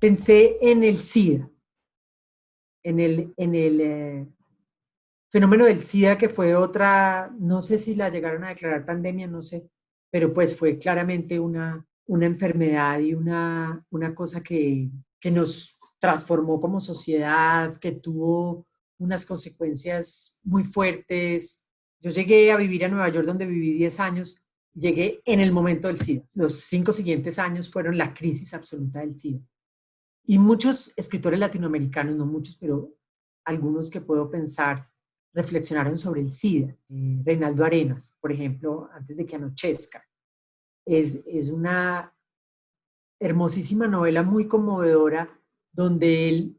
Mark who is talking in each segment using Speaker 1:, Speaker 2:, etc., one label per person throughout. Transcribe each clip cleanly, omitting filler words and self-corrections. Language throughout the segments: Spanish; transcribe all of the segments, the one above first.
Speaker 1: Pensé en el SIDA, en el fenómeno del SIDA, que fue otra, no sé si la llegaron a declarar pandemia, no sé, pero pues fue claramente una enfermedad y una cosa que nos transformó como sociedad, que tuvo unas consecuencias muy fuertes. Yo llegué a vivir a Nueva York, donde viví 10 años, llegué en el momento del SIDA. Los 5 siguientes años fueron la crisis absoluta del SIDA. Y muchos escritores latinoamericanos, no muchos, pero algunos que puedo pensar, reflexionaron sobre el SIDA. Reinaldo Arenas, por ejemplo, Antes de que anochezca. Es una hermosísima novela muy conmovedora donde él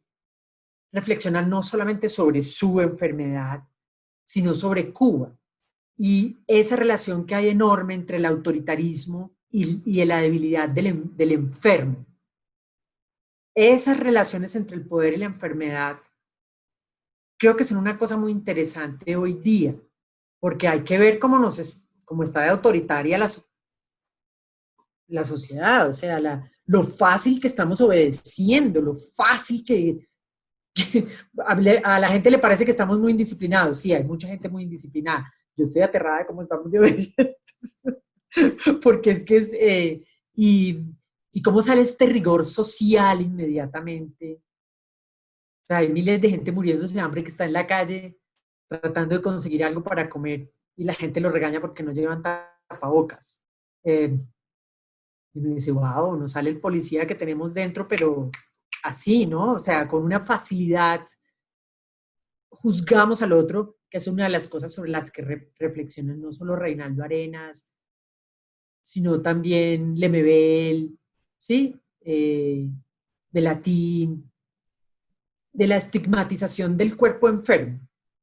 Speaker 1: reflexiona no solamente sobre su enfermedad, sino sobre Cuba y esa relación que hay enorme entre el autoritarismo y la debilidad del enfermo. Esas relaciones entre el poder y la enfermedad creo que son una cosa muy interesante hoy día, porque hay que ver cómo está de autoritaria la sociedad, o sea, lo fácil que estamos obedeciendo, lo fácil que a la gente le parece que estamos muy indisciplinados. Sí, hay mucha gente muy indisciplinada. Yo estoy aterrada de cómo estamos de obedientes, porque y, y cómo sale este rigor social inmediatamente. O sea, hay miles de gente muriéndose de hambre que está en la calle tratando de conseguir algo para comer y la gente lo regaña porque no llevan tapabocas. Eh, y uno dice, wow, no sale el policía que tenemos dentro, pero así, ¿no? O sea, con una facilidad juzgamos al otro, que es una de las cosas sobre las que reflexionan no solo Reinaldo Arenas, sino también Lemebel, ¿sí? De Latín, de la estigmatización del cuerpo enfermo.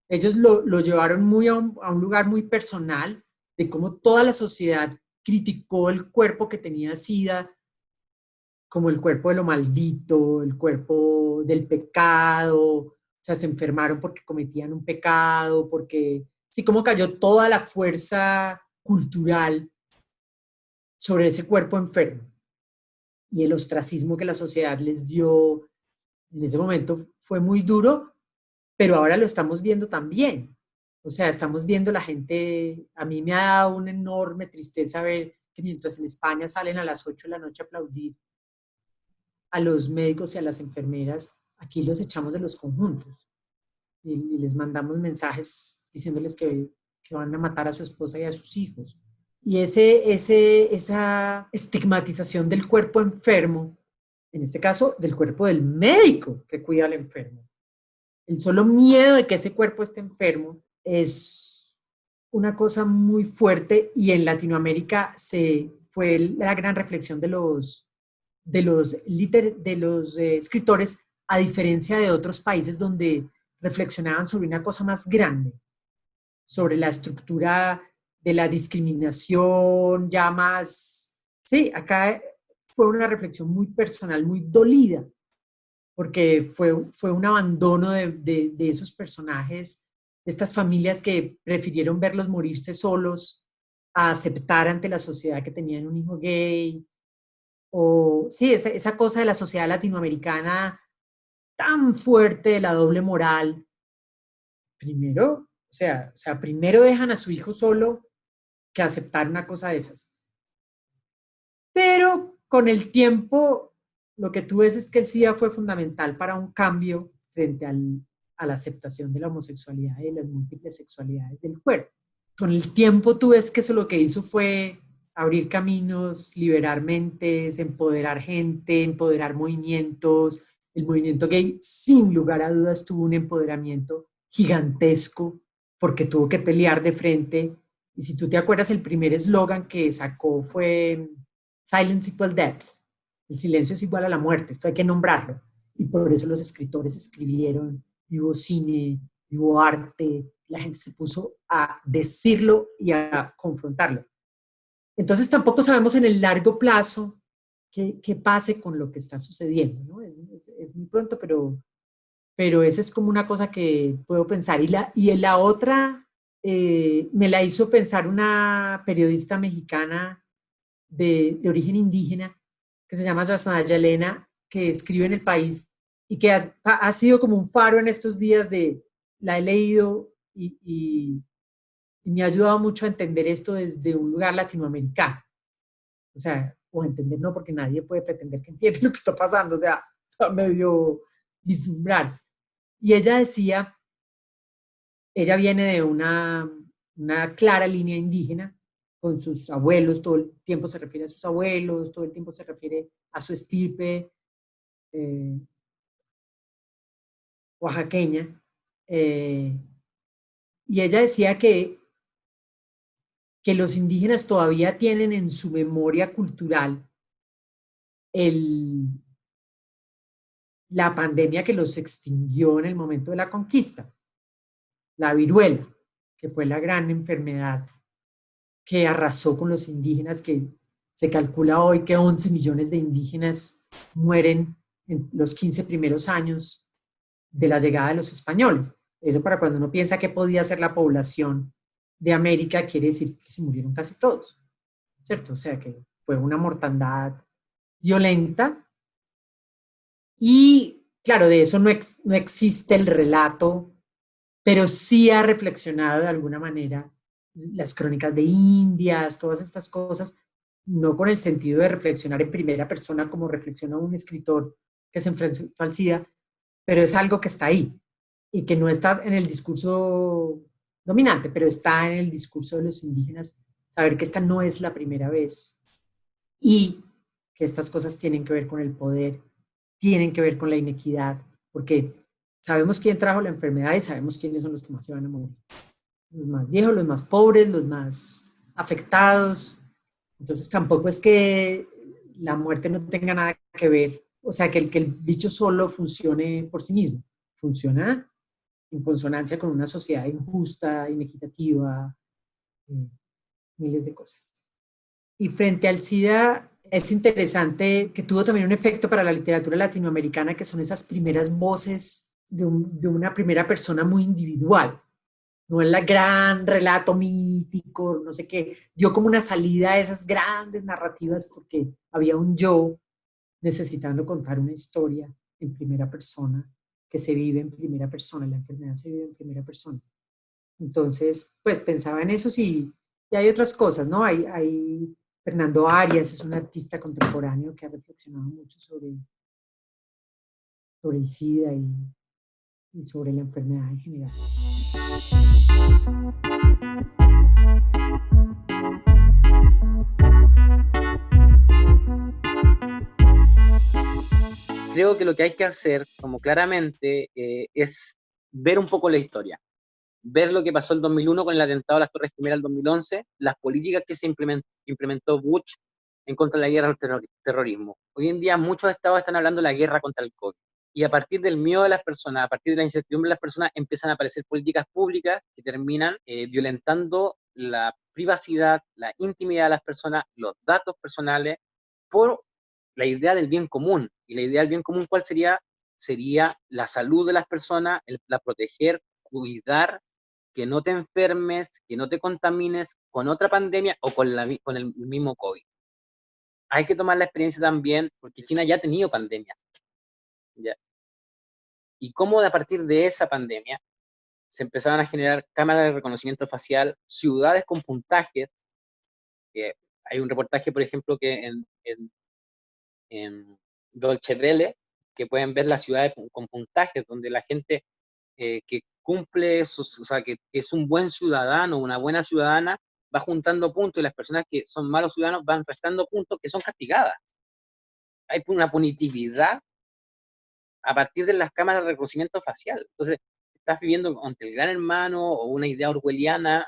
Speaker 1: Ellos lo llevaron muy a un lugar muy personal, de cómo toda la sociedad criticó el cuerpo que tenía SIDA, como el cuerpo de lo maldito, el cuerpo del pecado, o sea, se enfermaron porque cometían un pecado, porque sí, como cayó toda la fuerza cultural sobre ese cuerpo enfermo y el ostracismo que la sociedad les dio en ese momento fue muy duro, pero ahora lo estamos viendo también. O sea, estamos viendo la gente, a mí me ha dado una enorme tristeza ver que mientras en España salen a las 8 de la noche a aplaudir a los médicos y a las enfermeras, aquí los echamos de los conjuntos y les mandamos mensajes diciéndoles que van a matar a su esposa y a sus hijos. Y esa estigmatización del cuerpo enfermo, en este caso del cuerpo del médico que cuida al enfermo, el solo miedo de que ese cuerpo esté enfermo es una cosa muy fuerte y en Latinoamérica fue la gran reflexión de los escritores, a diferencia de otros países donde reflexionaban sobre una cosa más grande, sobre la estructura de la discriminación, ya más, sí, acá fue una reflexión muy personal, muy dolida, porque fue un abandono de esos personajes, de estas familias que prefirieron verlos morirse solos a aceptar ante la sociedad que tenían un hijo gay, o sí, esa cosa de la sociedad latinoamericana tan fuerte de la doble moral. Primero, o sea, primero dejan a su hijo solo que aceptar una cosa de esas. Pero con el tiempo, lo que tú ves es que el SIDA fue fundamental para un cambio frente a la aceptación de la homosexualidad y de las múltiples sexualidades del cuerpo. Con el tiempo tú ves que eso lo que hizo fue abrir caminos, liberar mentes, empoderar gente, empoderar movimientos. El movimiento gay, sin lugar a dudas, tuvo un empoderamiento gigantesco porque tuvo que pelear de frente. Y si tú te acuerdas, el primer eslogan que sacó fue Silence equal death. El silencio es igual a la muerte, esto hay que nombrarlo. Y por eso los escritores escribieron, y hubo cine, y hubo arte, la gente se puso a decirlo y a confrontarlo. Entonces tampoco sabemos en el largo plazo qué pase con lo que está sucediendo, ¿no? Es muy pronto, pero esa es como una cosa que puedo pensar. Y la otra me la hizo pensar una periodista mexicana de origen indígena que se llama Yasnaya Elena, que escribe en El País y que ha sido como un faro en estos días la he leído y me ha ayudado mucho a entender esto desde un lugar latinoamericano. O sea, o entender no, porque nadie puede pretender que entiende lo que está pasando, o sea, medio vislumbrar. Y ella decía, ella viene de una clara línea indígena, con sus abuelos, todo el tiempo se refiere a sus abuelos, todo el tiempo se refiere a su estirpe eh, oaxaqueña. eh, y ella decía que los indígenas todavía tienen en su memoria cultural el, la pandemia que los extinguió en el momento de la conquista, la viruela, que fue la gran enfermedad que arrasó con los indígenas, que se calcula hoy que 11 millones de indígenas mueren en los 15 primeros años de la llegada de los españoles. Eso para cuando uno piensa que podía ser la población de América, quiere decir que se murieron casi todos, ¿cierto? O sea que fue una mortandad violenta y claro, de eso no existe el relato, pero sí ha reflexionado de alguna manera las crónicas de Indias, todas estas cosas, no con el sentido de reflexionar en primera persona como reflexiona un escritor que se enfrentó al SIDA, pero es algo que está ahí y que no está en el discurso dominante, pero está en el discurso de los indígenas, saber que esta no es la primera vez y que estas cosas tienen que ver con el poder, tienen que ver con la inequidad, porque sabemos quién trajo la enfermedad y sabemos quiénes son los que más se van a morir. Los más viejos, los más pobres, los más afectados. Entonces tampoco es que la muerte no tenga nada que ver, o sea, que el bicho solo funcione por sí mismo. Funciona en consonancia con una sociedad injusta, inequitativa, eh, miles de cosas. Y frente al SIDA, es interesante que tuvo también un efecto para la literatura latinoamericana, que son esas primeras voces de una primera persona muy individual. No es el gran relato mítico, no sé qué. Dio como una salida a esas grandes narrativas porque había un yo necesitando contar una historia en primera persona, que se vive en primera persona, la enfermedad se vive en primera persona. Entonces, pues pensaba en eso sí, y hay otras cosas, ¿no? Hay Fernando Arias es un artista contemporáneo que ha reflexionado mucho sobre el SIDA y sobre la enfermedad en general.
Speaker 2: Creo que lo que hay que hacer, como claramente, es ver un poco la historia, ver lo que pasó el 2001 con el atentado a las Torres Gemelas el 2011, las políticas que se implementó Bush en contra de la guerra al terrorismo. Hoy en día muchos estados están hablando de la guerra contra el COVID. Y a partir del miedo de las personas, a partir de la incertidumbre de las personas, empiezan a aparecer políticas públicas que terminan violentando la privacidad, la intimidad de las personas, los datos personales, por la idea del bien común. Y la idea del bien común, ¿cuál sería? Sería la salud de las personas, la proteger, cuidar, que no te enfermes, que no te contamines con otra pandemia o con el mismo COVID. Hay que tomar la experiencia también, porque China ya ha tenido pandemias. ¿Ya? Y cómo a partir de esa pandemia se empezaron a generar cámaras de reconocimiento facial, ciudades con puntajes. Hay un reportaje, por ejemplo, que en Dolce Vele, que pueden ver las ciudades con puntajes, donde la gente que cumple, o sea, que es un buen ciudadano, una buena ciudadana, va juntando puntos y las personas que son malos ciudadanos van restando puntos que son castigadas. Hay una punitividad a partir de las cámaras de reconocimiento facial. Entonces, estás viviendo ante el gran hermano o una idea orwelliana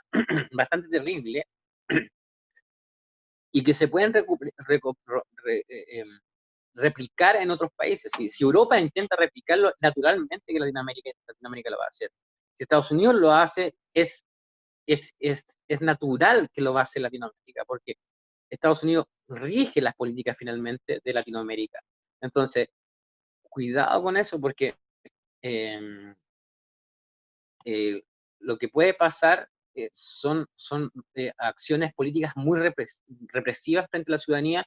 Speaker 2: bastante terrible y que se pueden replicar en otros países. Si Europa intenta replicarlo, naturalmente que Latinoamérica lo va a hacer. Si Estados Unidos lo hace, es natural que lo va a hacer Latinoamérica, porque Estados Unidos rige las políticas finalmente de Latinoamérica. Entonces, cuidado con eso, porque eh, lo que puede pasar son acciones políticas muy represivas frente a la ciudadanía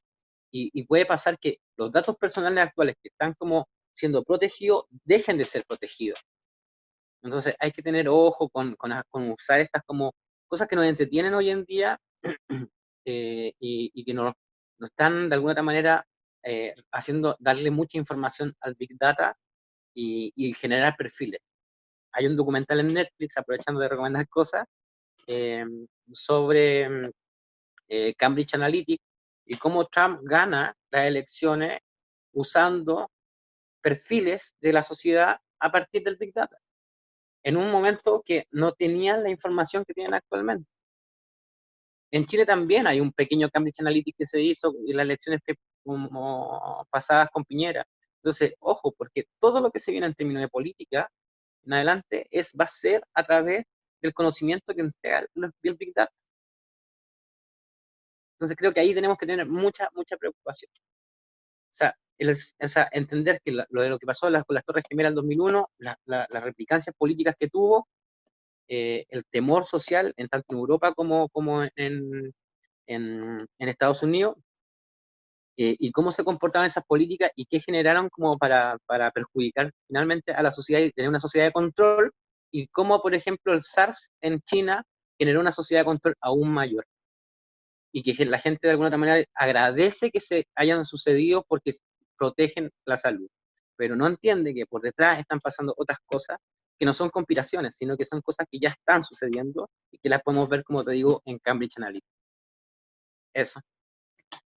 Speaker 2: y puede pasar que los datos personales actuales que están como siendo protegidos dejen de ser protegidos. Entonces hay que tener ojo con usar estas como cosas que nos entretienen hoy en día y que nos están de alguna otra manera haciendo darle mucha información al Big Data y generar perfiles. Hay un documental en Netflix, aprovechando de recomendar cosas, eh, sobre Cambridge Analytica y cómo Trump gana las elecciones usando perfiles de la sociedad a partir del Big Data, en un momento que no tenían la información que tienen actualmente. En Chile también hay un pequeño Cambridge Analytica que se hizo en las elecciones como pasadas con Piñera. Entonces, ojo, porque todo lo que se viene en términos de política en adelante va a ser a través del conocimiento que entrega el Big Data. Entonces creo que ahí tenemos que tener mucha preocupación. O sea, entender que lo que pasó con las Torres Gemelas en 2001, las replicancias políticas que tuvo, el temor social, en tanto en Europa como en Estados Unidos, y cómo se comportaban esas políticas y qué generaron como para perjudicar finalmente a la sociedad y tener una sociedad de control, y cómo, por ejemplo, el SARS en China generó una sociedad de control aún mayor. Y que la gente de alguna otra manera agradece que se hayan sucedido porque protegen la salud, pero no entiende que por detrás están pasando otras cosas que no son conspiraciones, sino que son cosas que ya están sucediendo y que las podemos ver, como te digo, en Cambridge Analytica. Eso.